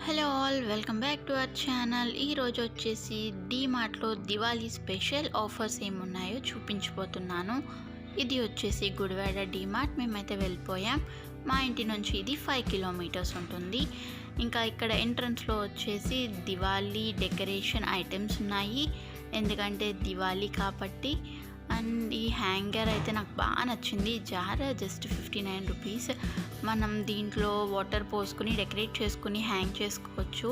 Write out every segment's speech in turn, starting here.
Hello all, welcome back to our channel. ఈరోజు వచ్చేసి డీమార్ట్లో Diwali special offers ఏమున్నాయో చూపించబోతున్నాను. ఇది వచ్చేసి గుడివాడ డీమార్ట్. మేమైతే వెళ్ళిపోయాం. మా ఇంటి నుంచి ఇది 5 కిలోమీటర్స్ ఉంటుంది. ఇంకా ఇక్కడ ఎంట్రన్స్లో వచ్చేసి దివాళీ డెకరేషన్ ఐటమ్స్ ఉన్నాయి, ఎందుకంటే దివాళీ కాబట్టి. అండ్ ఈ హ్యాంగర్ అయితే నాకు బాగా నచ్చింది. Jar just 59 rupees. మనం దీంట్లో వాటర్ పోసుకుని డెకరేట్ చేసుకుని హ్యాంగ్ చేసుకోవచ్చు.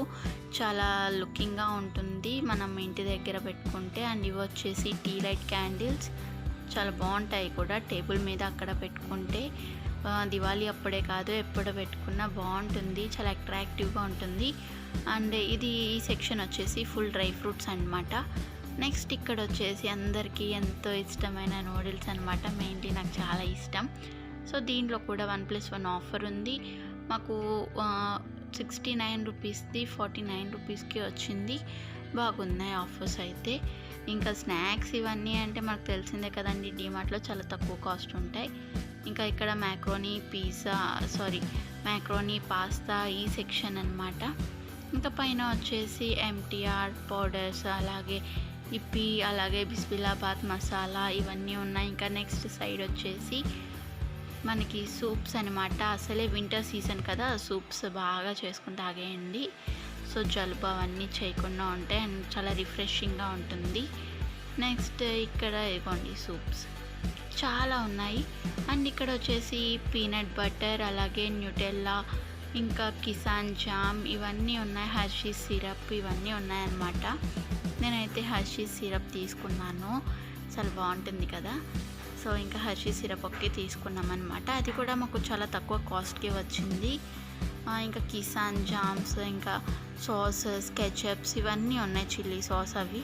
చాలా లుకింగ్గా ఉంటుంది మనం ఇంటి దగ్గర పెట్టుకుంటే. అండ్ ఇవి వచ్చేసి టీ లైట్ క్యాండిల్స్, చాలా బాగుంటాయి కూడా. టేబుల్ మీద అక్కడ పెట్టుకుంటే దివాళీ అప్పుడే కాదు, ఎప్పుడు పెట్టుకున్నా బాగుంటుంది, చాలా అట్రాక్టివ్గా ఉంటుంది. అండ్ ఇది ఈ సెక్షన్ వచ్చేసి ఫుల్ డ్రై ఫ్రూట్స్ అన్నమాట. నెక్స్ట్ ఇక్కడ వచ్చేసి అందరికీ ఎంతో ఇష్టమైన నూడిల్స్ అనమాట. మెయిన్లీ నాకు చాలా ఇష్టం. సో దీంట్లో కూడా 1+1 ఆఫర్ ఉంది. మాకు 69 రూపీస్ది 49 రూపీస్కి వచ్చింది. బాగున్నాయి ఆఫర్స్ అయితే. ఇంకా స్నాక్స్ ఇవన్నీ అంటే మనకు తెలిసిందే కదండి, డీమార్ట్లో చాలా తక్కువ కాస్ట్ ఉంటాయి. ఇంకా ఇక్కడ మ్యాక్రోనీ పాస్తా ఈ సెక్షన్ అనమాట. ఇంకా పైన వచ్చేసి ఎంటీఆర్ పౌడర్స్, అలాగే ఇప్పి, అలాగే బిస్మిల్లాబాద్ మసాలా ఇవన్నీ ఉన్నాయి. ఇంకా నెక్స్ట్ సైడ్ వచ్చేసి మనకి సూప్స్ అనమాట. అసలే వింటర్ సీజన్ కదా, సూప్స్ బాగా చేసుకుని తాగేయండి. సో జలుబు అవన్నీ చేయకుండా ఉంటాయి అండ్ చాలా రిఫ్రెషింగ్గా ఉంటుంది. నెక్స్ట్ ఇక్కడ ఇవ్వండి సూప్స్ చాలా ఉన్నాయి. అండ్ ఇక్కడ వచ్చేసి పీనట్ బటర్, అలాగే న్యూటెల్లా, ఇంకా కిసాన్ జామ్ ఇవన్నీ ఉన్నాయి. హర్షీస్ సిరప్ ఇవన్నీ ఉన్నాయన్నమాట. నేనైతే హర్షీస్ సిరప్ తీసుకున్నాను, చాలా బాగుంటుంది కదా. సో ఇంకా హర్షీస్ సిరప్ ఒకే తీసుకున్నాం అనమాట. అది కూడా మాకు చాలా తక్కువ కాస్ట్కి వచ్చింది. ఇంకా కిసాన్ జామ్స్, ఇంకా సాసెస్, కెచప్స్ ఇవన్నీ ఉన్నాయి, చిల్లీ సాస్ అవి.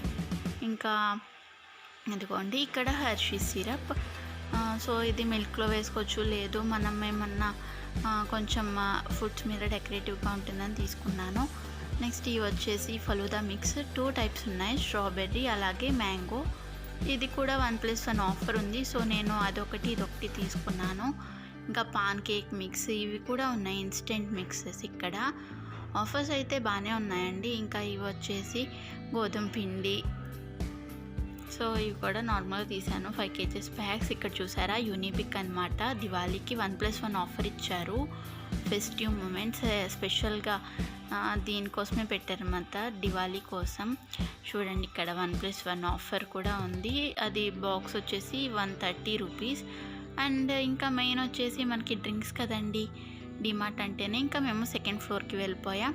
ఇంకా ఇదిగోండి ఇక్కడ హర్షీస్ సిరప్. సో ఇది మిల్క్లో వేసుకోవచ్చు, లేదు మనం ఏమన్నా కొంచెం ఫుడ్స్ మీద డెకరేటివ్గా ఉంటుందని తీసుకున్నాను. నెక్స్ట్ ఇవి వచ్చేసి ఫలూదా మిక్స్. 2 టైప్స్ ఉన్నాయి, స్ట్రాబెర్రీ అలాగే మ్యాంగో. ఇది కూడా 1+1 ఆఫర్ ఉంది. సో నేను అదొకటి ఇదొకటి తీసుకున్నాను. ఇంకా పాన్ కేక్ మిక్స్ ఇవి కూడా ఉన్నాయి, ఇన్స్టెంట్ మిక్సెస్. ఇక్కడ ఆఫర్స్ అయితే బాగానే ఉన్నాయండి. ఇంకా ఇవి వచ్చేసి గోధుమ పిండి. సో ఇవి కూడా నార్మల్గా తీసాను, 5 kgs ప్యాక్స్. ఇక్కడ చూసారా యూనిపిక్ అనమాట. దివాళీకి 1+1 ఆఫర్ ఇచ్చారు. ఫెస్టివ్ మూమెంట్స్ స్పెషల్గా దీనికోసమే పెట్టారన్నమాట, దివాళీ కోసం. చూడండి ఇక్కడ 1+1 ఆఫర్ కూడా ఉంది. అది బాక్స్ వచ్చేసి 130 రూపీస్. అండ్ ఇంకా మెయిన్ వచ్చేసి మనకి డ్రింక్స్ కదండి డిమార్ట్ అంటేనే. ఇంకా మేము సెకండ్ ఫ్లోర్కి వెళ్ళిపోయాం.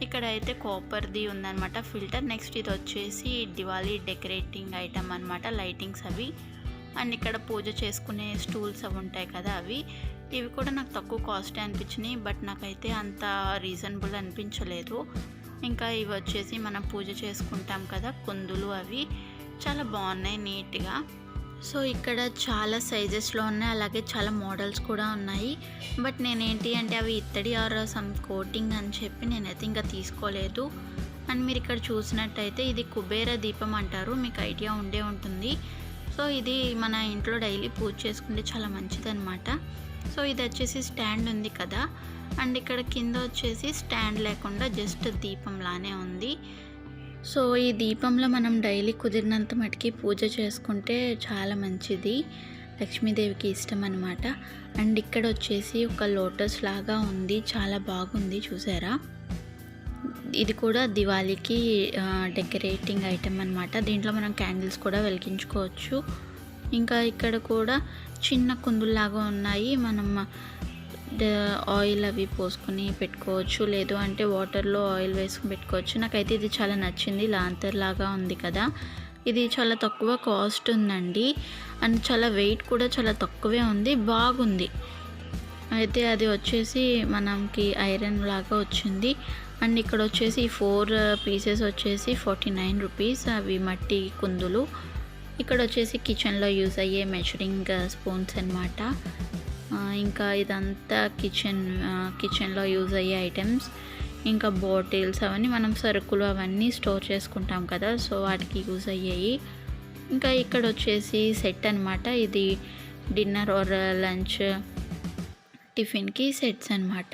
ఇక్కడ అయితే కాపర్ది ఉందన్నమాట ఫిల్టర్. నెక్స్ట్ ఇది వచ్చేసి దివాళీ డెకరేటింగ్ ఐటమ్ అనమాట, లైటింగ్స్ అవి. అండ్ ఇక్కడ పూజ చేసుకునే స్టూల్స్ అవి ఉంటాయి కదా అవి. ఇవి కూడా నాకు తక్కువ కాస్ట్ అనిపించినాయి, బట్ నాకైతే అంత రీజనబుల్ అనిపించలేదు. ఇంకా ఇవి వచ్చేసి మనం పూజ చేసుకుంటాం కదా కుందులు, అవి చాలా బాగున్నాయి నీట్గా. సో ఇక్కడ చాలా సైజెస్లో ఉన్నాయి, అలాగే చాలా మోడల్స్ కూడా ఉన్నాయి. బట్ నేనేంటి అంటే అవి ఇత్తడి ఆర్ సమ్ కోటింగ్ అని చెప్పి నేనైతే ఇంకా తీసుకోలేదు. అండ్ మీరు ఇక్కడ చూసినట్టయితే ఇది కుబేర దీపం అంటారు, మీకు ఐడియా ఉండే ఉంటుంది. సో ఇది మన ఇంట్లో డైలీ పూజ చేసుకుంటే చాలా మంచిదన్నమాట. సో ఇది వచ్చేసి స్టాండ్ ఉంది కదా, అండ్ ఇక్కడ కింద వచ్చేసి స్టాండ్ లేకుండా జస్ట్ దీపంలానే ఉంది. సో ఈ దీపంలో మనం డైలీ కుదిరినంత మటుకి పూజ చేసుకుంటే చాలా మంచిది, లక్ష్మీదేవికి ఇష్టం అనమాట. అండ్ ఇక్కడ వచ్చేసి ఒక లోటస్ లాగా ఉంది, చాలా బాగుంది చూసారా. ఇది కూడా దివాళీకి డెకరేటింగ్ ఐటమ్ అనమాట. దీంట్లో మనం క్యాండిల్స్ కూడా వెలిగించుకోవచ్చు. ఇంకా ఇక్కడ కూడా చిన్న కుందుల్లాగా ఉన్నాయి, మనం ఆయిల్ అవి పోసుకొని పెట్టుకోవచ్చు, లేదు అంటే వాటర్లో ఆయిల్ వేసుకుని పెట్టుకోవచ్చు. నాకైతే ఇది చాలా నచ్చింది, లాంతర్ లాగా ఉంది కదా. ఇది చాలా తక్కువ కాస్ట్ ఉందండి, అండ్ చాలా వెయిట్ కూడా చాలా తక్కువే ఉంది, బాగుంది. అయితే అది వచ్చేసి మనకి ఐరన్ లాగా వచ్చింది. అండ్ ఇక్కడ వచ్చేసి 4 పీసెస్ వచ్చేసి 49 రూపీస్, అవి మట్టి కుందులు. ఇక్కడ వచ్చేసి కిచెన్లో యూజ్ అయ్యే మెజరింగ్ స్పూన్స్ అనమాట. ఇంకా ఇదంతా కిచెన్లో యూజ్ అయ్యే ఐటమ్స్. ఇంకా బాటిల్స్ అవన్నీ మనం సరుకులు అవన్నీ స్టోర్ చేసుకుంటాం కదా, సో వాటికి యూజ్ అయ్యాయి. ఇంకా ఇక్కడ వచ్చేసి సెట్ అనమాట, ఇది డిన్నర్ ఆర్ లంచ్ టిఫిన్కి సెట్స్ అనమాట.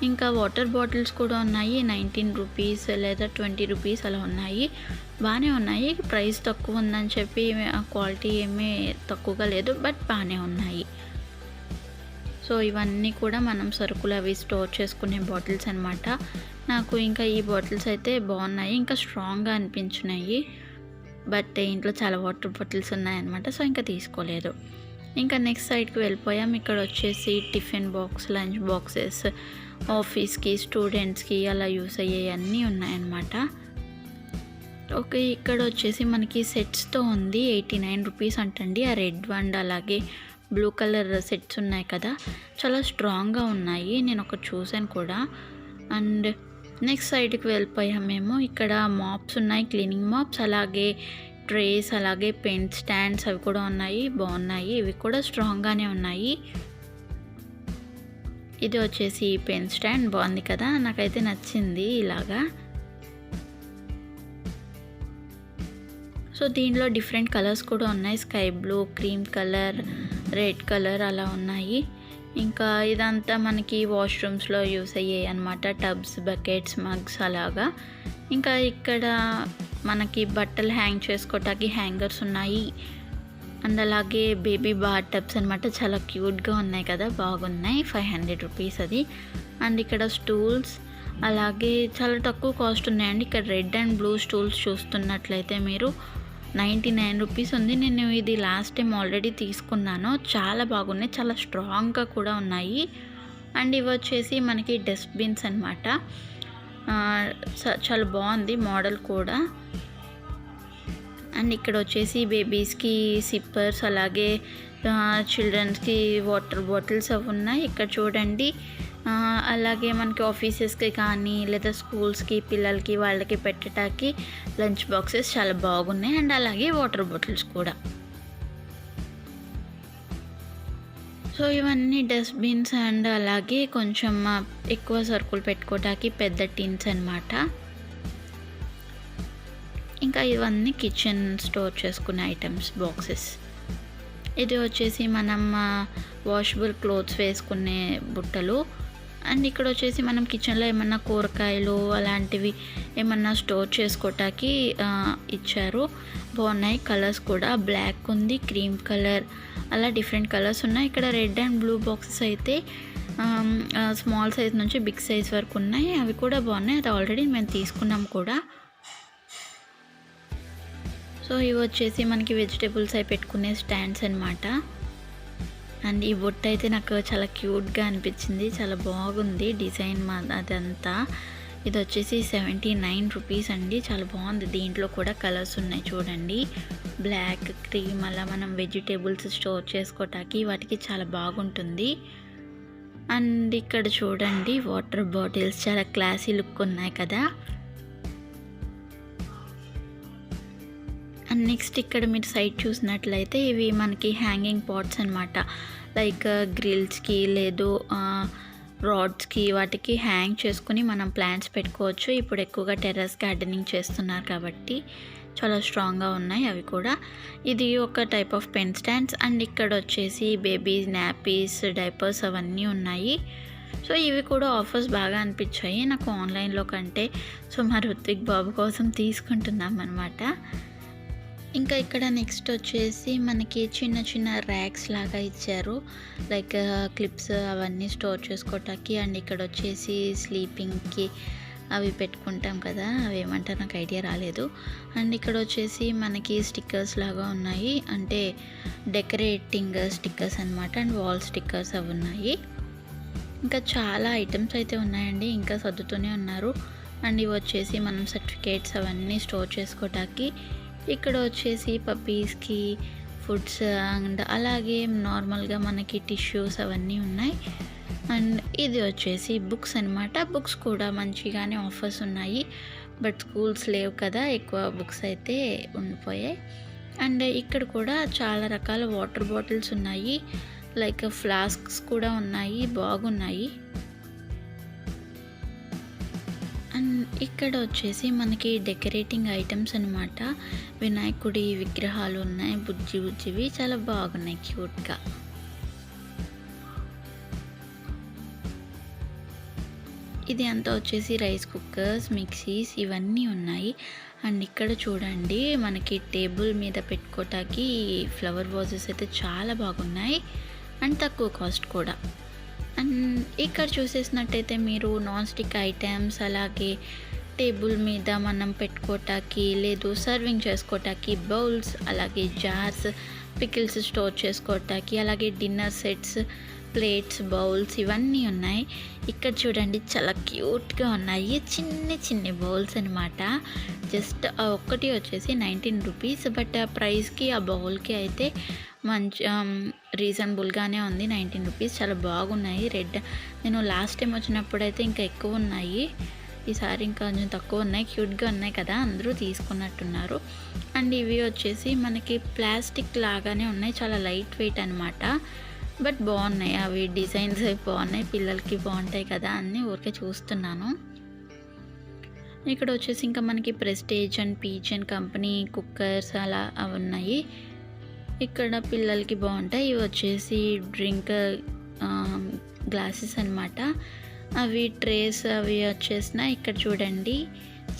ఇంకా వాటర్ బాటిల్స్ కూడా ఉన్నాయి. 19 రూపీస్ లేదా 20 రూపీస్ అలా ఉన్నాయి. బాగానే ఉన్నాయి. ప్రైస్ తక్కువ ఉందని చెప్పి క్వాలిటీ ఏమీ తక్కువగా లేదు, బట్ బాగానే ఉన్నాయి. సో ఇవన్నీ కూడా మనం సరుకులు అవి స్టోర్ చేసుకునే బాటిల్స్ అనమాట. నాకు ఇంకా ఈ బాటిల్స్ అయితే బాగున్నాయి, ఇంకా స్ట్రాంగ్గా అనిపించినాయి. బట్ ఇంట్లో చాలా వాటర్ బాటిల్స్ ఉన్నాయన్నమాట, సో ఇంకా తీసుకోలేదు. ఇంకా నెక్స్ట్ సైడ్కి వెళ్ళిపోయాం. ఇక్కడ వచ్చేసి టిఫిన్ బాక్స్, లంచ్ బాక్సెస్, ఆఫీస్కి, స్టూడెంట్స్కి అలా యూస్ అయ్యేవి అన్నీ ఉన్నాయన్నమాట. ఓకే, ఇక్కడ వచ్చేసి మనకి సెట్స్తో ఉంది. 89 రూపీస్ అంటండి. ఆ రెడ్ అండ్ అలాగే బ్లూ కలర్ సెట్స్ ఉన్నాయి కదా, చాలా స్ట్రాంగ్గా ఉన్నాయి. నేను ఒకటి చూసాను కూడా. అండ్ నెక్స్ట్ సైడ్కి వెళ్ళిపోయాం మేము. ఇక్కడ మాప్స్ ఉన్నాయి, క్లీనింగ్ మాప్స్, అలాగే ట్రేస్, అలాగే పెన్ స్టాండ్స్ అవి కూడా ఉన్నాయి. బాగున్నాయి, ఇవి కూడా స్ట్రాంగ్గానే ఉన్నాయి. ఇది వచ్చేసి పెన్ స్టాండ్ బాగుంది కదా, నాకైతే నచ్చింది ఇలాగా. సో దీనిలో డిఫరెంట్ కలర్స్ కూడా ఉన్నాయి. Sky blue, cream colour, red colour అలా ఉన్నాయి. ఇంకా ఇదంతా మనకి వాష్రూమ్స్లో యూస్ అయ్యాయి అన్నమాట. టబ్స్, బకెట్స్, మగ్స్ అలాగా. ఇంకా ఇక్కడ మనకి బట్టలు హ్యాంగ్ చేసుకోవటానికి హ్యాంగర్స్ ఉన్నాయి. అండ్ అలాగే బేబీ బాత్ టబ్స్ అనమాట, చాలా క్యూట్గా ఉన్నాయి కదా, బాగున్నాయి. 500 రూపీస్ అది. అండ్ ఇక్కడ స్టూల్స్, అలాగే చాలా తక్కువ కాస్ట్ ఉన్నాయండి. ఇక్కడ రెడ్ అండ్ బ్లూ స్టూల్స్ చూస్తున్నట్లయితే మీరు 99 రూపీస్ ఉంది. నేను ఇది లాస్ట్ టైం ఆల్రెడీ తీసుకున్నాను. చాలా బాగున్నాయి, చాలా స్ట్రాంగ్గా కూడా ఉన్నాయి. అండ్ ఇవి వచ్చేసి మనకి డస్ట్బిన్స్ అనమాట. చాలా బాగుంది మోడల్ కూడా. అండ్ ఇక్కడ వచ్చేసి బేబీస్కి సిప్పర్స్, అలాగే చిల్డ్రన్స్కి వాటర్ బాటిల్స్ అవి ఉన్నాయి. ఇక్కడ చూడండి. అలాగే మనకి ఆఫీసెస్కి కానీ లేదా స్కూల్స్కి పిల్లలకి వాళ్ళకి పెట్టడానికి లంచ్ బాక్సెస్ చాలా బాగున్నాయి. అండ్ అలాగే వాటర్ బాటిల్స్ కూడా. సో ఇవన్నీ డస్ట్బిన్స్ అండ్ అలాగే కొంచెం ఎక్కువ సరుకులు పెట్టుకోవడానికి పెద్ద టిన్స్ అనమాట. ఇంకా ఇవన్నీ కిచెన్ స్టోర్ చేసుకునే ఐటమ్స్ బాక్సెస్. ఇది వచ్చేసి మనం వాషబుల్ క్లోత్స్ వేసుకునే బుట్టలు. అండ్ ఇక్కడ వచ్చేసి మనం కిచెన్లో ఏమన్నా కూరగాయలు అలాంటివి ఏమన్నా స్టోర్ చేసుకోవటానికి ఇచ్చారు. బాగున్నాయి. కలర్స్ కూడా బ్లాక్ ఉంది, క్రీమ్ కలర్, అలా డిఫరెంట్ కలర్స్ ఉన్నాయి. ఇక్కడ రెడ్ అండ్ బ్లూ బాక్సెస్ అయితే స్మాల్ సైజ్ నుంచి బిగ్ సైజ్ వరకు ఉన్నాయి. అవి కూడా బాగున్నాయి. అది ఆల్రెడీ మేము తీసుకున్నాం కూడా. సో ఇవి వచ్చేసి మనకి వెజిటేబుల్స్ అవి పెట్టుకునే స్టాండ్స్ అనమాట. అండ్ ఈ బొట్టు అయితే నాకు చాలా క్యూట్గా అనిపించింది, చాలా బాగుంది డిజైన్ అదంతా. ఇది వచ్చేసి 79 రూపీస్ అండి, చాలా బాగుంది. దీంట్లో కూడా కలర్స్ ఉన్నాయి చూడండి, బ్లాక్, క్రీమ్, అలా మనం వెజిటేబుల్స్ స్టోర్ చేసుకోవటానికి వాటికి చాలా బాగుంటుంది. అండ్ ఇక్కడ చూడండి వాటర్ బాటిల్స్, చాలా క్లాసీ లుక్ ఉన్నాయి కదా. అండ్ నెక్స్ట్ ఇక్కడ మీరు సైడ్ చూసినట్లయితే ఇవి మనకి హ్యాంగింగ్ పాట్స్ అనమాట. లైక్ గ్రిల్స్కి లేదు రాడ్స్కి వాటికి హ్యాంగ్ చేసుకుని మనం ప్లాంట్స్ పెట్టుకోవచ్చు. ఇప్పుడు ఎక్కువగా టెర్రస్ గార్డెనింగ్ చేస్తున్నారు కాబట్టి చాలా స్ట్రాంగ్గా ఉన్నాయి అవి కూడా. ఇది ఒక type of pen stands. And ఇక్కడ వచ్చేసి బేబీ నాపీస్, డైపర్స్ అవన్నీ ఉన్నాయి. సో ఇవి కూడా ఆఫర్స్ బాగా అనిపించాయి నాకు ఆన్లైన్లో కంటే. సో మా రుత్విక్ బాబు కోసం తీసుకుంటున్నాం అనమాట. ఇంకా ఇక్కడ నెక్స్ట్ వచ్చేసి మనకి చిన్న చిన్న ర్యాక్స్ లాగా ఇచ్చారు, లైక్ క్లిప్స్ అవన్నీ స్టోర్ చేసుకోవటానికి. అండ్ ఇక్కడ వచ్చేసి స్లీపింగ్కి అవి పెట్టుకుంటాం కదా, అవి ఏమంటారు నాకు ఐడియా రాలేదు. అండ్ ఇక్కడ వచ్చేసి మనకి స్టిక్కర్స్ లాగా ఉన్నాయి, అంటే డెకరేటింగ్ స్టిక్కర్స్ అనమాట. అండ్ వాల్ స్టిక్కర్స్ అవి ఉన్నాయి. ఇంకా చాలా ఐటమ్స్ అయితే ఉన్నాయండి, ఇంకా సర్దుతూనే ఉన్నారు. అండ్ ఇవి వచ్చేసి మనం సర్టిఫికేట్స్ అవన్నీ స్టోర్ చేసుకోవటానికి. ఇక్కడ వచ్చేసి పప్పీస్కి ఫుడ్స్ అండ్ అలాగే నార్మల్గా మనకి టిష్యూస్ అవన్నీ ఉన్నాయి. అండ్ ఇది వచ్చేసి బుక్స్ అనమాట. బుక్స్ కూడా మంచిగానే ఆఫర్స్ ఉన్నాయి, బట్ స్కూల్స్ లేవు కదా, ఎక్కువ బుక్స్ అయితే ఉండిపోయాయి. అండ్ ఇక్కడ కూడా చాలా రకాల వాటర్ బాటిల్స్ ఉన్నాయి, లైక్ ఫ్లాస్క్స్ కూడా ఉన్నాయి, బాగున్నాయి. అండ్ ఇక్కడ వచ్చేసి మనకి డెకరేటింగ్ ఐటమ్స్ అనమాట. వినాయకుడి విగ్రహాలు ఉన్నాయి, బుజ్జి బుజ్జివి, చాలా బాగున్నాయి క్యూట్గా. ఇది అంతా వచ్చేసి రైస్ కుక్కర్స్, మిక్సీస్ ఇవన్నీ ఉన్నాయి. అండ్ ఇక్కడ చూడండి మనకి టేబుల్ మీద పెట్టుకోవటానికి ఫ్లవర్ వాజెస్ అయితే చాలా బాగున్నాయి అండ్ తక్కువ కాస్ట్ కూడా. అండ్ ఇక్కడ చూసేసినట్టయితే మీరు నాన్ స్టిక్ ఐటమ్స్, అలాగే టేబుల్ మీద మనం పెట్టుకోవటానికి లేదు సర్వింగ్ చేసుకోవటానికి బౌల్స్, అలాగే జార్స్, పికిల్స్ స్టోర్ చేసుకోవటానికి, అలాగే డిన్నర్ సెట్స్, ప్లేట్స్, బౌల్స్ ఇవన్నీ ఉన్నాయి. ఇక్కడ చూడండి చాలా క్యూట్గా ఉన్నాయి చిన్న చిన్న బౌల్స్ అనమాట. జస్ట్ ఒక్కటి వచ్చేసి 19 రూపీస్. బట్ ఆ ప్రైస్కి ఆ బౌల్కి అయితే మంచి రీజనబుల్గానే ఉంది. 19 రూపీస్ చాలా బాగున్నాయి. రెడ్ నేను లాస్ట్ టైం వచ్చినప్పుడు అయితే ఇంకా ఎక్కువ ఉన్నాయి, ఈసారి ఇంకా కొంచెం తక్కువ ఉన్నాయి. క్యూట్గా ఉన్నాయి కదా, అందరూ తీసుకున్నట్టున్నారు. అండ్ ఇవి వచ్చేసి మనకి ప్లాస్టిక్ లాగానే ఉన్నాయి, చాలా లైట్ వెయిట్ అనమాట. బట్ బాగున్నాయి, అవి డిజైన్స్ బాగున్నాయి, పిల్లలకి బాగుంటాయి కదా అన్నీ ఊరికే చూస్తున్నాను. ఇక్కడ వచ్చేసి ఇంకా మనకి prestige and peach and company cookers అలా అవి ఉన్నాయి. ఇక్కడ పిల్లలకి బాగుంటాయి. ఇవి వచ్చేసి డ్రింక్ గ్లాసెస్ అనమాట. అవి ట్రేస్ అవి వచ్చేసిన ఇక్కడ చూడండి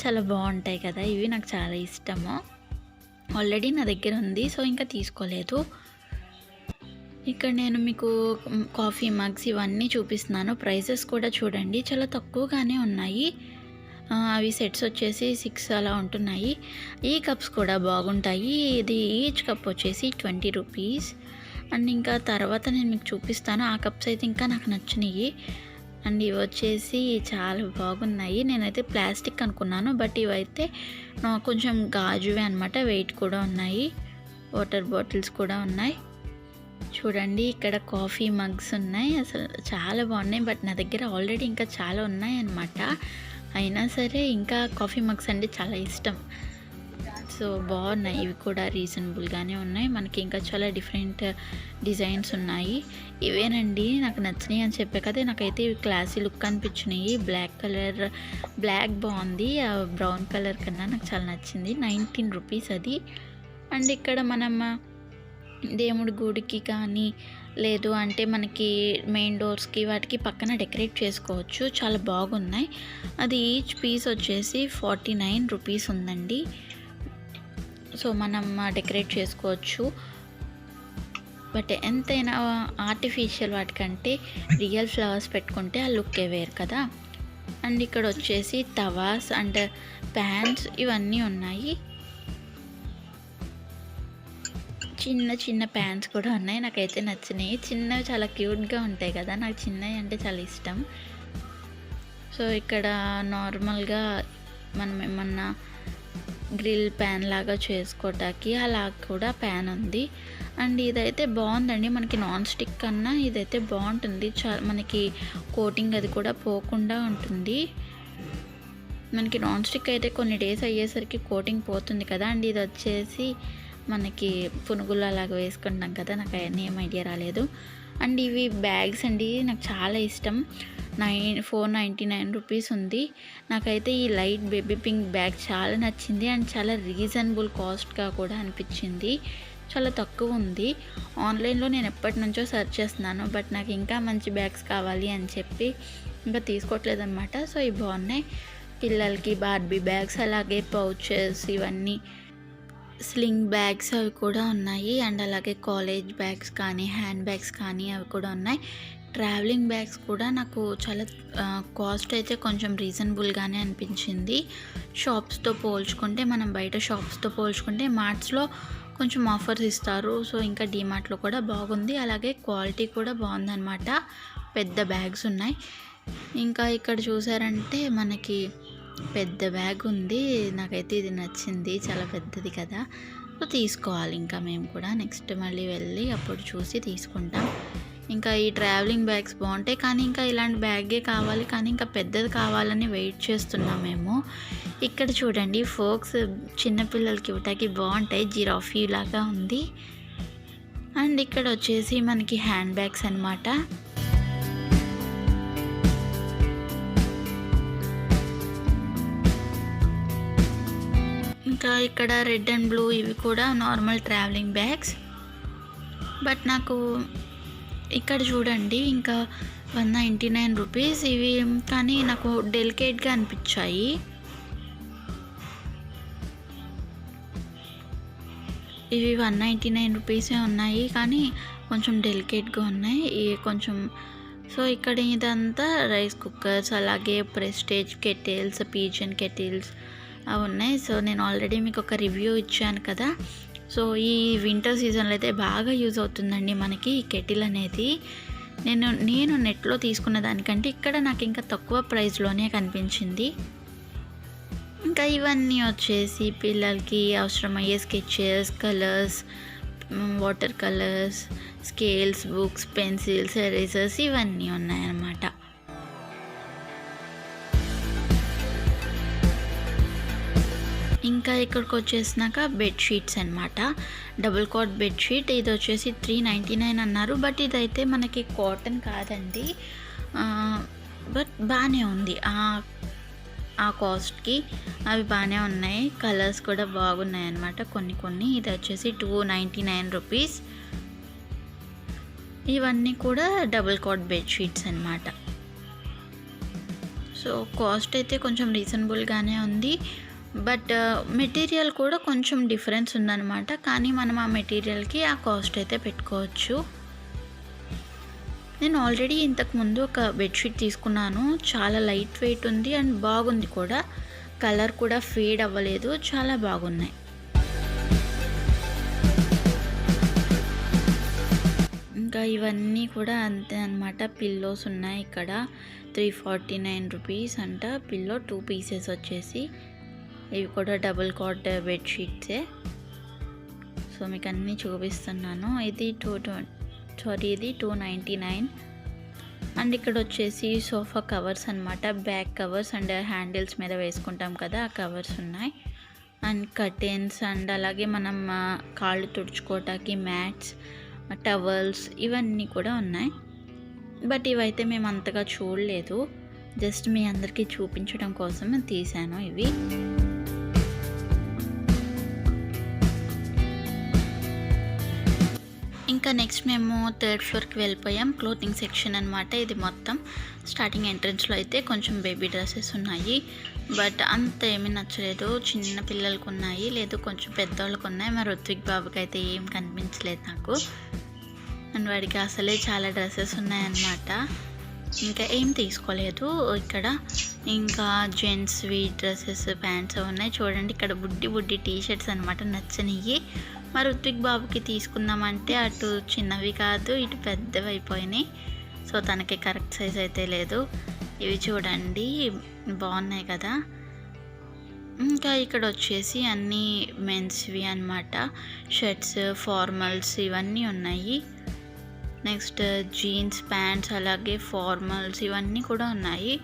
చాలా బాగుంటాయి కదా, ఇవి నాకు చాలా ఇష్టము. ఆల్రెడీ నా దగ్గర ఉంది, సో ఇంకా తీసుకోలేదు. ఇక్కడ నేను మీకు కాఫీ మగ్స్ ఇవన్నీ చూపిస్తున్నాను. ప్రైజెస్ కూడా చూడండి చాలా తక్కువగానే ఉన్నాయి. అవి సెట్స్ వచ్చేసి 6 అలా ఉంటున్నాయి. ఈ కప్స్ కూడా బాగుంటాయి. ఇది ఈచ్ కప్ వచ్చేసి 20 రూపీస్. అండ్ ఇంకా తర్వాత నేను మీకు చూపిస్తాను. ఆ కప్స్ అయితే ఇంకా నాకు నచ్చినాయి. అండ్ ఇవి వచ్చేసి చాలా బాగున్నాయి. నేనైతే ప్లాస్టిక్ అనుకున్నాను, బట్ ఇవైతే కొంచెం గాజువే అనమాట, వెయిట్ కూడా ఉన్నాయి. వాటర్ బాటిల్స్ కూడా ఉన్నాయి. చూడండి ఇక్కడ కాఫీ మగ్స్ ఉన్నాయి, అసలు చాలా బాగున్నాయి. బట్ నా దగ్గర ఆల్రెడీ ఇంకా చాలా ఉన్నాయి అన్నమాట. అయినా సరే ఇంకా కాఫీ మగ్స్ అంటే చాలా ఇష్టం, సో బాగున్నాయి. ఇవి కూడా రీజనబుల్గానే ఉన్నాయి. మనకి ఇంకా చాలా డిఫరెంట్ డిజైన్స్ ఉన్నాయి. ఇవేనండి నాకు నచ్చినాయి అని చెప్పే కదా, నాకైతే ఇవి క్లాసీ లుక్ అనిపించినాయి. బ్లాక్ కలర్, బ్లాక్ బాగుంది, బ్రౌన్ కలర్ కన్నా నాకు చాలా నచ్చింది. 19 రూపీస్ అది. అండ్ ఇక్కడ మనం దేవుడి గుడికి కానీ లేదు అంటే మనకి మెయిన్ డోర్స్కి వాటికి పక్కన డెకరేట్ చేసుకోవచ్చు, చాలా బాగున్నాయి. అది ఈచ్ పీస్ వచ్చేసి 49 రూపీస్ ఉందండి. సో మనం డెకరేట్ చేసుకోవచ్చు. బట్ ఎంతైనా ఆర్టిఫిషియల్ వాటికంటే రియల్ ఫ్లవర్స్ పెట్టుకుంటే ఆ లుక్కే వేరు కదా. అండ్ ఇక్కడ వచ్చేసి తవాస్ అండ్ ప్యాన్స్ ఇవన్నీ ఉన్నాయి. చిన్న చిన్న ప్యాన్స్ కూడా ఉన్నాయి, నాకైతే నచ్చినాయి. చిన్నవి చాలా క్యూట్గా ఉంటాయి కదా, నాకు చిన్నవి అంటే చాలా ఇష్టం. సో ఇక్కడ నార్మల్గా మనం ఏమన్నా గ్రిల్ ప్యాన్ లాగా చేసుకోవటానికి అలా కూడా ప్యాన్ ఉంది. అండ్ ఇదైతే బాగుందండి, మనకి నాన్ స్టిక్ కన్నా ఇదైతే బాగుంటుంది. మనకి కోటింగ్ అది కూడా పోకుండా ఉంటుంది. మనకి నాన్ స్టిక్ అయితే కొన్ని డేస్ అయ్యేసరికి కోటింగ్ పోతుంది కదా. అండ్ ఇది వచ్చేసి మనకి పునుగులు అలాగా వేసుకుంటాం కదా, నాకు అవన్నీ ఏం ఐడియా రాలేదు. అండ్ ఇవి బ్యాగ్స్ అండి, నాకు చాలా ఇష్టం. 499 రూపీస్ ఉంది. నాకైతే ఈ లైట్ బేబీ పింక్ బ్యాగ్ చాలా నచ్చింది అండ్ చాలా రీజనబుల్ కాస్ట్గా కూడా అనిపించింది. చాలా తక్కువ ఉంది. ఆన్లైన్లో నేను ఎప్పటి నుంచో సెర్చ్ చేస్తున్నాను, బట్ నాకు ఇంకా మంచి బ్యాగ్స్ కావాలి అని చెప్పి ఇంకా తీసుకోవట్లేదు అనమాట. సో ఇవి బాగున్నాయి. పిల్లలకి బార్బీ బ్యాగ్స్, అలాగే పౌచెస్, ఇవన్నీ స్లింగ్ బ్యాగ్స్ అవి కూడా ఉన్నాయి. అండ్ అలాగే కాలేజ్ బ్యాగ్స్ కానీ హ్యాండ్ బ్యాగ్స్ కానీ అవి కూడా ఉన్నాయి. ట్రావెలింగ్ బ్యాగ్స్ కూడా నాకు చాలా కాస్ట్ అయితే కొంచెం రీజనబుల్గానే అనిపించింది. షాప్స్తో పోల్చుకుంటే, మనం బయట షాప్స్తో పోల్చుకుంటే మార్ట్స్లో కొంచెం ఆఫర్స్ ఇస్తారు. సో ఇంకా డీమార్ట్లో కూడా బాగుంది, అలాగే క్వాలిటీ కూడా బాగుందన్నమాట. పెద్ద బ్యాగ్స్ ఉన్నాయి. ఇంకా ఇక్కడ చూసారంటే మనకి పెద్ద బ్యాగ్ ఉంది, నాకైతే ఇది నచ్చింది, చాలా పెద్దది కదా. సో తీసుకోవాలి ఇంకా మేము కూడా నెక్స్ట్ మళ్ళీ వెళ్ళి అప్పుడు చూసి తీసుకుంటాం. ఇంకా ఈ ట్రావెలింగ్ బ్యాగ్స్ బాగుంటాయి, కానీ ఇంకా ఇలాంటి బ్యాగే కావాలి, కానీ ఇంకా పెద్దది కావాలని వెయిట్ చేస్తున్నాం మేము. ఇక్కడ చూడండి ఫోక్స్ చిన్నపిల్లలకి ఇవ్వటానికి బాగుంటాయి, జిరాఫీ లాగా ఉంది. అండ్ ఇక్కడ వచ్చేసి మనకి హ్యాండ్ బ్యాగ్స్ అనమాట. ఇంకా ఇక్కడ రెడ్ అండ్ బ్లూ ఇవి కూడా నార్మల్ ట్రావెలింగ్ బ్యాగ్స్. బట్ నాకు ఇక్కడ చూడండి ఇంకా 199 రూపీస్ ఇవి, కానీ నాకు డెలికేట్గా అనిపించాయి. ఇవి 199 రూపీసే ఉన్నాయి, కానీ కొంచెం డెలికేట్గా ఉన్నాయి కొంచెం. సో ఇక్కడ ఇదంతా రైస్ కుక్కర్స్, అలాగే ప్రెస్టేజ్ కెటిల్స్, పీజన్ కెటిల్స్ అవి ఉన్నాయి. సో నేను ఆల్రెడీ మీకు ఒక రివ్యూ ఇచ్చాను కదా. సో ఈ వింటర్ సీజన్లో అయితే బాగా యూజ్ అవుతుందండి మనకి ఈ కెటిల్ అనేది. నేను నెట్లో తీసుకున్న దానికంటే ఇక్కడ నాకు ఇంకా తక్కువ ప్రైస్లోనే కనిపించింది. ఇంకా ఇవన్నీ వచ్చేసి పిల్లలకి అవసరమయ్యే sketches, colours, water colours, scales, books, pencils, erasers ఇవన్నీ ఉన్నాయన్నమాట. ఇంకా ఇక్కడికి వచ్చేసినాక బెడ్షీట్స్ అనమాట. డబుల్ కాట్ బెడ్షీట్ ఇది వచ్చేసి 399 అన్నారు. బట్ ఇదైతే మనకి కాటన్ కాదండి, బట్ బాగానే ఉంది ఆ కాస్ట్కి. అవి బాగానే ఉన్నాయి, కలర్స్ కూడా బాగున్నాయి అన్నమాట కొన్ని. ఇది వచ్చేసి 299 రూపీస్. ఇవన్నీ కూడా డబుల్ కాట్ బెడ్షీట్స్ అనమాట. సో కాస్ట్ అయితే కొంచెం రీజనబుల్గానే ఉంది, బట్ మెటీరియల్ కూడా కొంచెం డిఫరెన్స్ ఉందన్నమాట. కానీ మనం ఆ మెటీరియల్కి ఆ కాస్ట్ అయితే పెట్టుకోవచ్చు. నేను ఆల్రెడీ ఇంతకుముందు ఒక బెడ్షీట్ తీసుకున్నాను, చాలా లైట్ వెయిట్ ఉంది అండ్ బాగుంది కూడా, కలర్ కూడా ఫేడ్ అవ్వలేదు, చాలా బాగున్నాయి. ఇంకా ఇవన్నీ కూడా అంతే అనమాట. పిల్లోస్ ఉన్నాయి ఇక్కడ 349 రూపీస్ అంట పిల్లో, 2 పీసెస్ వచ్చేసి. ఇవి కూడా డబుల్ కాట్ బెడ్షీట్సే. సో మీకు అన్నీ చూపిస్తున్నాను. ఇది 299. అండ్ ఇక్కడ వచ్చేసి సోఫా కవర్స్ అనమాట, బ్యాక్ కవర్స్ అండ్ హ్యాండిల్స్ మీద వేసుకుంటాం కదా ఆ కవర్స్ ఉన్నాయి. అండ్ కర్టెన్స్ అండ్ అలాగే మనం కాళ్ళు తుడుచుకోవటానికి మ్యాట్స్, టవల్స్ ఇవన్నీ కూడా ఉన్నాయి. బట్ ఇవైతే మేము అంతగా చూడలేదు, జస్ట్ మీ అందరికీ చూపించడం కోసం తీసాను ఇవి. ఇంకా నెక్స్ట్ మేము 3rd ఫ్లోర్కి వెళ్ళిపోయాం. క్లోతింగ్ సెక్షన్ అనమాట ఇది మొత్తం. స్టార్టింగ్ ఎంట్రన్స్లో అయితే కొంచెం బేబీ డ్రెస్సెస్ ఉన్నాయి, బట్ అంత ఏమీ నచ్చలేదు. చిన్న పిల్లలకు ఉన్నాయి, లేదు కొంచెం పెద్దవాళ్ళకు ఉన్నాయి. మరి రుత్విక్ బాబుకి అయితే ఏం కనిపించలేదు నాకు, అండ్ వాడికి అసలే చాలా డ్రెస్సెస్ ఉన్నాయన్నమాట. ఇంకా ఏం తీసుకోలేదు ఇక్కడ. ఇంకా జెంట్స్వి డ్రెస్సెస్, ప్యాంట్స్ ఉన్నాయి చూడండి. ఇక్కడ బుడ్డి టీ షర్ట్స్ అనమాట నచ్చనివి. మరి రుత్విక్ బాబుకి తీసుకుందామంటే అటు చిన్నవి కాదు, ఇటు పెద్దవి అయిపోయినాయి. సో తనకి కరెక్ట్ సైజ్ అయితే లేదు. ఇవి చూడండి బాగున్నాయి కదా. ఇంకా ఇక్కడ వచ్చేసి అన్నీ మెన్స్వి అనమాట, షర్ట్స్, ఫార్మల్స్ ఇవన్నీ ఉన్నాయి. నెక్స్ట్ జీన్స్, ప్యాంట్స్, అలాగే ఫార్మల్స్ ఇవన్నీ కూడా ఉన్నాయి.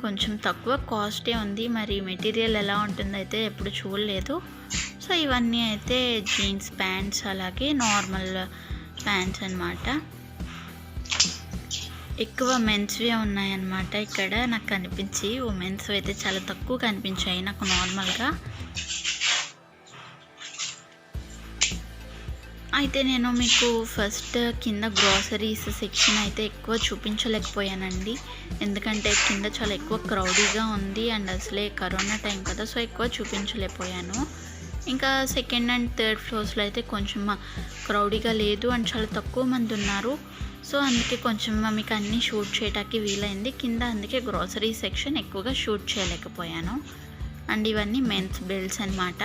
కొంచెం తక్కువ కాస్టే ఉంది, మరి మెటీరియల్ ఎలా ఉంటుందో అయితే ఎప్పుడు చూడలేదు. సో ఇవన్నీ అయితే జీన్స్ ప్యాంట్స్, అలాగే నార్మల్ ప్యాంట్స్ అనమాట. ఎక్కువ మెన్స్వే ఉన్నాయన్నమాట ఇక్కడ నాకు కనిపించి. ఉమెన్స్ అయితే చాలా తక్కువ కనిపించాయి నాకు నార్మల్గా. అయితే నేను మీకు ఫస్ట్ కింద గ్రాసరీస్ సెక్షన్ అయితే ఎక్కువ చూపించలేకపోయానండి, ఎందుకంటే కింద చాలా ఎక్కువ క్రౌడీగా ఉంది అండ్ అసలే కరోనా టైం కదా, సో ఎక్కువ చూపించలేకపోయాను. ఇంకా 2nd and 3rd ఫ్లోర్స్లో అయితే కొంచెం క్రౌడీగా లేదు అండ్ చాలా తక్కువ మంది ఉన్నారు. సో అందుకే కొంచెం మీకు అన్నీ షూట్ చేయడానికి వీలైంది. కింద అందుకే గ్రాసరీ సెక్షన్ ఎక్కువగా షూట్ చేయలేకపోయాను. అండ్ ఇవన్నీ మెన్స్ బెల్ట్స్ అనమాట.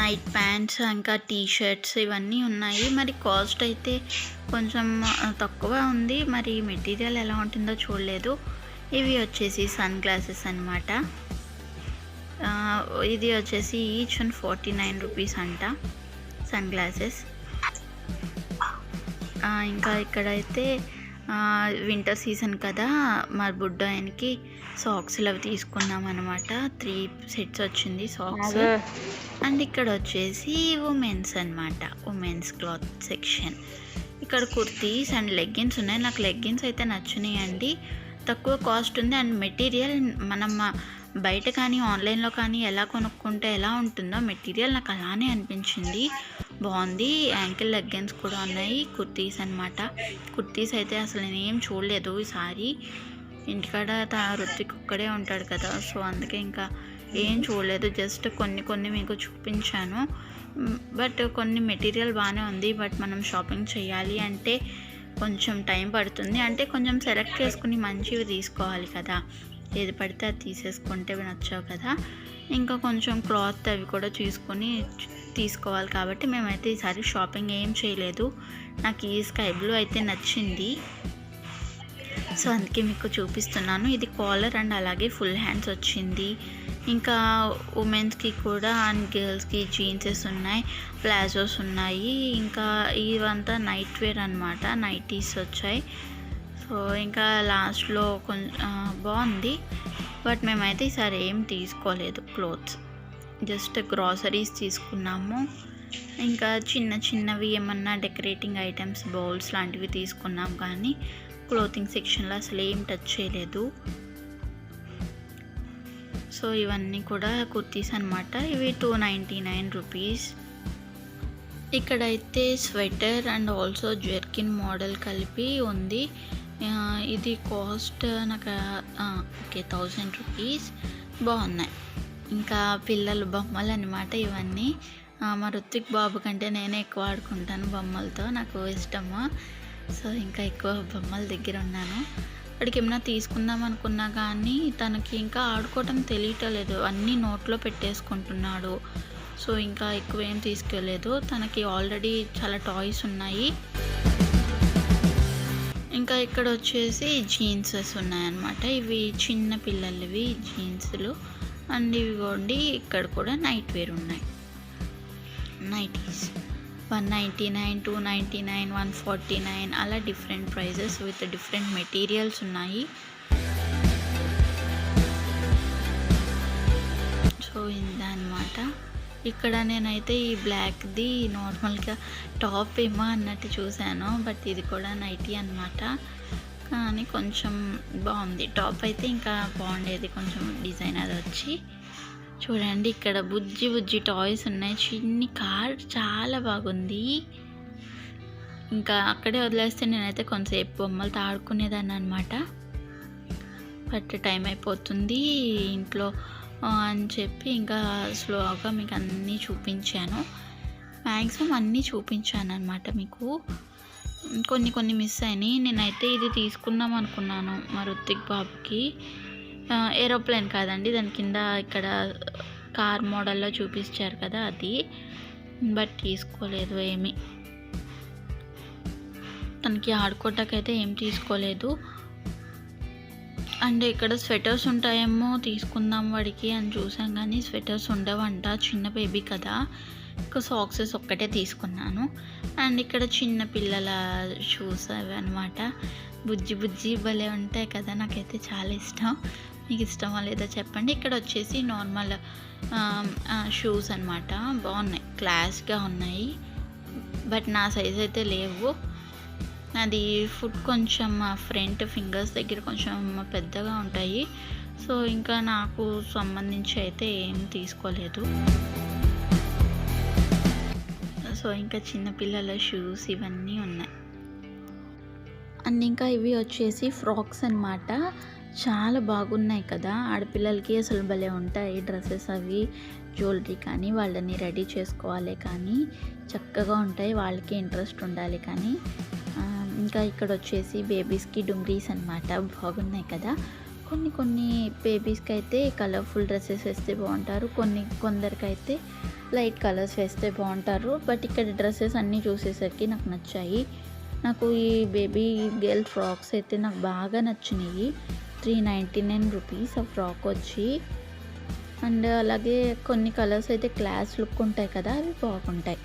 నైట్ ప్యాంట్స్, ఇంకా టీ షర్ట్స్ ఇవన్నీ ఉన్నాయి. మరి కాస్ట్ అయితే కొంచెం తక్కువ ఉంది, మరి మెటీరియల్ ఎలా ఉంటుందో చూడలేదు. ఇవి వచ్చేసి సన్ గ్లాసెస్ అనమాట. ఇది వచ్చేసి ఈచ్ 49 రూపీస్ అంట సన్ గ్లాసెస్. ఇంకా ఇక్కడైతే వింటర్ సీజన్ కదా, మరి బుడ్డాయనికి సాక్స్లు అవి తీసుకున్నాం అనమాట. 3 సెట్స్ వచ్చింది సాక్స్. అండ్ ఇక్కడ వచ్చేసి ఉమెన్స్ అనమాట, ఉమెన్స్ క్లాత్ సెక్షన్. ఇక్కడ కుర్తీస్ అండ్ లెగ్గిన్స్ ఉన్నాయి. నాకు లెగ్గిన్స్ అయితే నచ్చినాయండి. తక్కువ కాస్ట్ ఉంది. అండ్ మెటీరియల్ మనం బయట కానీ ఆన్లైన్లో కానీ ఎలా కొనుక్కుంటే ఎలా ఉంటుందో మెటీరియల్ నాకు అలానే అనిపించింది. బాగుంది. యాంకిల్ లెగ్గిన్స్ కూడా ఉన్నాయి. కుర్తీస్ అనమాట. కుర్తీస్ అయితే అసలు నేనేం చూడలేదు ఈసారి. ఇంటికాడ రుత్విక్ ఒక్కడే ఉంటాడు కదా, సో అందుకే ఇంకా ఏం చూడలేదు. జస్ట్ కొన్ని మీకు చూపించాను. బట్ కొన్ని మెటీరియల్ బాగానే ఉంది. బట్ మనం షాపింగ్ చేయాలి అంటే కొంచెం టైం పడుతుంది. అంటే కొంచెం సెలెక్ట్ చేసుకుని మంచివి తీసుకోవాలి కదా, ఏది పడితే అది తీసేసుకుంటే నచ్చావు కదా. ఇంకా కొంచెం క్లాత్ అవి కూడా చూసుకొని తీసుకోవాలి. కాబట్టి మేమైతే ఈసారి షాపింగ్ ఏం చేయలేదు. నాకు ఈ స్కై బ్లూ అయితే నచ్చింది, సో అందుకే మీకు చూపిస్తున్నాను. ఇది కాలర్ అండ్ అలాగే ఫుల్ హ్యాండ్స్ వచ్చింది. ఇంకా ఉమెన్స్కి కూడా అండ్ గర్ల్స్కి జీన్సెస్ ఉన్నాయి, ప్లాజోస్ ఉన్నాయి. ఇంకా ఇవంతా నైట్ వేర్ అనమాట, నైటీస్ వచ్చాయి. సో ఇంకా లాస్ట్లో కొంచెం బాగుంది. బట్ మేమైతే ఈసారి ఏం తీసుకోలేదు క్లోత్స్, జస్ట్ గ్రాసరీస్ తీసుకున్నాము. ఇంకా చిన్నవి ఏమన్నా డెకరేటింగ్ ఐటమ్స్, బౌల్స్ లాంటివి తీసుకున్నాం. కానీ క్లోతింగ్ సెక్షన్లో అసలు ఏం టచ్ చేయలేదు. సో ఇవన్నీ కూడా కుర్తీస్ అనమాట. ఇవి 299 రూపీస్. ఇక్కడైతే sweater and also jerkin model కలిపి ఉంది. ఇది కాస్ట్ నాకు ఓకే 1000 రూపీస్. బాగున్నాయి. ఇంకా పిల్లలు బొమ్మలు అనమాట ఇవన్నీ. మా రుత్విక్ బాబు కంటే నేనే ఎక్కువ ఆడుకుంటాను బొమ్మలతో, నాకు ఇష్టము. సో ఇంకా ఎక్కువ బొమ్మల దగ్గర ఉన్నాను. వాడికి ఏమైనా తీసుకుందాం అనుకున్నా కానీ తనకి ఇంకా ఆడుకోవటం తెలియటలేదు, అన్నీ నోట్లో పెట్టేసుకుంటున్నాడు. సో ఇంకా ఎక్కువ ఏం తీసుకెళ్ళలేదు. తనకి ఆల్రెడీ చాలా టాయ్స్ ఉన్నాయి. ఇంకా ఇక్కడ వచ్చేసి జీన్సెస్ ఉన్నాయన్నమాట. ఇవి చిన్న పిల్లలవి జీన్స్లు. అండ్ ఇవిగోండి ఇక్కడ కూడా నైట్ వేర్ ఉన్నాయి. నైటీస్ 199, 299, 149 అలా different prices with different materials ఉన్నాయి. సో ఇదన్నమాట. ఇక్కడ నేనైతే ఈ బ్లాక్ది నార్మల్గా టాప్ ఏమో అన్నట్టు చూశాను, బట్ ఇది కూడా నైటీ అనమాట. కానీ కొంచెం బాగుంది. టాప్ అయితే ఇంకా బాగుండేది, కొంచెం డిజైన్ అది వచ్చి. చూడండి ఇక్కడ బుజ్జి టాయ్స్ ఉన్నాయి. చిన్ని కార్ చాలా బాగుంది. ఇంకా అక్కడే వదిలేస్తే నేనైతే కొంతసేపు బొమ్మలతో ఆడుకునేదాన్ని అనమాట. బట్ టైం అయిపోతుంది ఇంట్లో అని చెప్పి ఇంకా స్లోగా మీకు అన్నీ చూపించాను. మ్యాక్సిమం అన్నీ చూపించాను అనమాట మీకు. కొన్ని మిస్ అయినాయి. నేనైతే ఇది తీసుకుందాం అనుకున్నాను మా రుత్విక్ బాబుకి. ఏరోప్లేన్ కాదండి, దాని కింద ఇక్కడ కార్ మోడల్లో చూపించారు కదా అది. బట్ తీసుకోలేదు ఏమి. తనకి ఆడుకోవటాకైతే ఏం తీసుకోలేదు. అండ్ ఇక్కడ స్వెటర్స్ ఉంటాయేమో తీసుకుందాం వాడికి అని చూసాం, కానీ స్వెటర్స్ ఉండవంట, చిన్న బేబీ కదా. ఇంకా సాక్సెస్ ఒక్కటే తీసుకున్నాను. అండ్ ఇక్కడ చిన్న పిల్లల షూస్ అవి అనమాట. బుజ్జి భలే ఉంటాయి కదా, నాకైతే చాలా ఇష్టం. మీకు ఇష్టమా లేదో చెప్పండి. ఇక్కడ వచ్చేసి నార్మల్ షూస్ అనమాట. బాగున్నాయి, క్లాస్గా ఉన్నాయి. బట్ నా సైజ్ అయితే లేవు. అది ఫుట్ కొంచెం ఫ్రంట్ ఫింగర్స్ దగ్గర కొంచెం పెద్దగా ఉంటాయి. సో ఇంకా నాకు సంబంధించి అయితే ఏం తీసుకోలేదు. సో ఇంకా చిన్నపిల్లల షూస్ ఇవన్నీ ఉన్నాయి. అండ్ ఇంకా ఇవి వచ్చేసి ఫ్రాక్స్ అనమాట. చాలా బాగున్నాయి కదా, ఆడపిల్లలకి అసలు భలే ఉంటాయి డ్రెస్సెస్ అవి. జ్యువెలరీ కానీ వాళ్ళని రెడీ చేసుకోవాలి కానీ చక్కగా ఉంటాయి, వాళ్ళకి ఇంట్రెస్ట్ ఉండాలి కానీ. ఇంకా ఇక్కడ వచ్చేసి బేబీస్కి డుంగ్రీస్ అనమాట. బాగున్నాయి కదా. కొన్ని బేబీస్కి అయితే కలర్ఫుల్ డ్రెస్సెస్ వేస్తే బాగుంటారు, కొందరికైతే లైట్ కలర్స్ వేస్తే బాగుంటారు. బట్ ఇక్కడ డ్రెస్సెస్ అన్నీ చూసేసరికి నాకు నచ్చాయి. నాకు ఈ బేబీ గర్ల్ ఫ్రాక్స్ అయితే నాకు బాగా నచ్చినాయి. 399 రూపీస్ ఆ ఫ్రాక్ వచ్చి. అండ్ అలాగే కొన్ని కలర్స్ అయితే క్లాస్ లుక్ ఉంటాయి కదా, అవి బాగుంటాయి.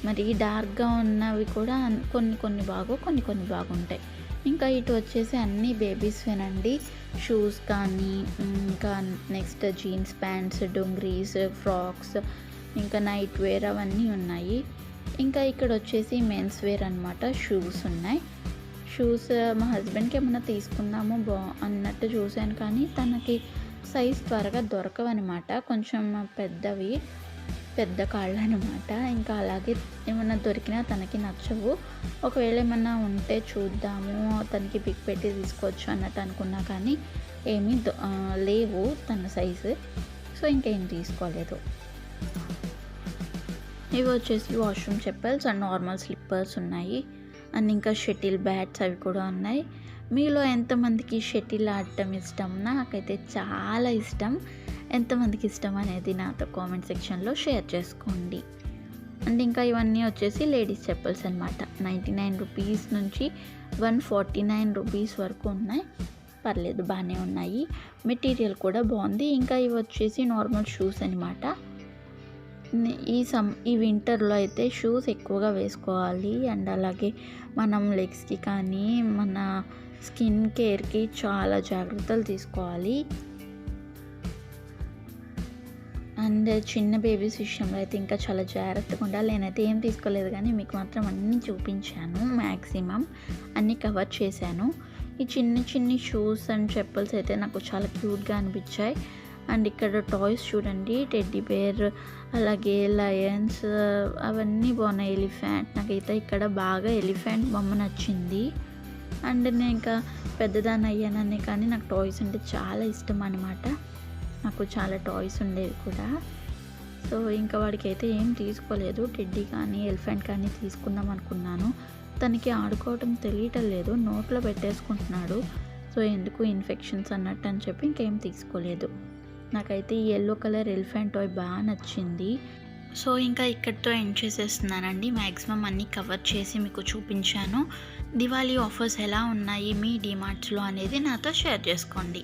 మరి డార్క్గా ఉన్నవి కూడా కొన్ని బాగుంటాయి. ఇంకా ఇటు వచ్చేసి అన్ని బేబీస్వేనండి. షూస్ కానీ, ఇంకా నెక్స్ట్ జీన్స్ ప్యాంట్స్, డుంగ్రీస్, ఫ్రాక్స్, ఇంకా నైట్ వేర్ అవన్నీ ఉన్నాయి. ఇంకా ఇక్కడ వచ్చేసి మెన్స్ వేర్ అనమాట. షూస్ ఉన్నాయి. షూస్ మా హస్బెండ్కి ఏమన్నా తీసుకుందాము అన్నట్టు చూశాను, కానీ తనకి సైజ్ త్వరగా దొరకవన్నమాట. కొంచెం పెద్దవి, పెద్ద కాళ్ళు అనమాట. ఇంకా అలాగే ఏమన్నా దొరికినా తనకి నచ్చవు. ఒకవేళ ఏమన్నా ఉంటే చూద్దాము, తనకి పిక్ పెట్టి తీసుకోవచ్చు అన్నట్టు అనుకున్నా, కానీ ఏమీ లేవు తన సైజు. సో ఇంకేం తీసుకోలేదు. ఇవి వచ్చేసి washroom chappals and normal slippers ఉన్నాయి. అండ్ ఇంకా షటిల్ బ్యాట్స్ అవి కూడా ఉన్నాయి. మీలో ఎంతమందికి షటిల్ ఆడటం ఇష్టం? నాకైతే చాలా ఇష్టం. ఎంతమందికి ఇష్టం అనేది నాతో కామెంట్ సెక్షన్లో షేర్ చేసుకోండి. అండ్ ఇంకా ఇవన్నీ వచ్చేసి లేడీస్ చెప్పల్స్ అనమాట. 99 రూపీస్ నుంచి 149 రూపీస్ వరకు ఉన్నాయి. పర్లేదు, బాగానే ఉన్నాయి. మెటీరియల్ కూడా బాగుంది. ఇంకా ఇవి వచ్చేసి నార్మల్ షూస్ అనమాట. ఈ వింటర్లో అయితే షూస్ ఎక్కువగా వేసుకోవాలి. అండ్ అలాగే మనం లెగ్స్కి కానీ మన స్కిన్ కేర్కి చాలా జాగ్రత్తలు తీసుకోవాలి. అండ్ చిన్న బేబీస్ విషయంలో అయితే ఇంకా చాలా జాగ్రత్తగా ఉండాలి. నేనైతే ఏం తీసుకోలేదు, కానీ మీకు మాత్రం అన్నీ చూపించాను. మ్యాక్సిమం అన్నీ కవర్ చేశాను. ఈ చిన్ని షూస్ అండ్ చెప్పల్స్ అయితే నాకు చాలా క్యూట్గా అనిపించాయి. అండ్ ఇక్కడ టాయ్స్ చూడండి, టెడ్డీ బేర్, అలాగే లయన్స్, అవన్నీ బాగున్నాయి. ఎలిఫెంట్, నాకైతే ఇక్కడ బాగా ఎలిఫెంట్ బొమ్మ నచ్చింది. అండ్ నేను ఇంకా పెద్దదాన్ని అయ్యానని, కానీ నాకు టాయ్స్ అంటే చాలా ఇష్టం అనమాట. నాకు చాలా టాయ్స్ ఉండేవి కూడా. సో ఇంకా వాడికి అయితే ఏం తీసుకోలేదు. టెడ్డీ కానీ ఎలిఫెంట్ కానీ తీసుకుందాం అనుకున్నాను. తనకి ఆడుకోవటం తెలియటం లేదు, నోట్లో పెట్టేసుకుంటున్నాడు. సో ఎందుకు ఇన్ఫెక్షన్స్ అన్నట్టు అని చెప్పి ఇంకేం తీసుకోలేదు. నాకైతే ఈ ఎల్లో కలర్ ఎలిఫెంట్ టాయ్ బాగా నచ్చింది. సో ఇంకా ఇక్కడితో ఎండ్ చేసేస్తున్నానండి. మ్యాక్సిమం అన్నీ కవర్ చేసి మీకు చూపించాను. దివాళీ ఆఫర్స్ ఎలా ఉన్నాయి మీ డీమార్ట్స్లో అనేది నాతో షేర్ చేసుకోండి.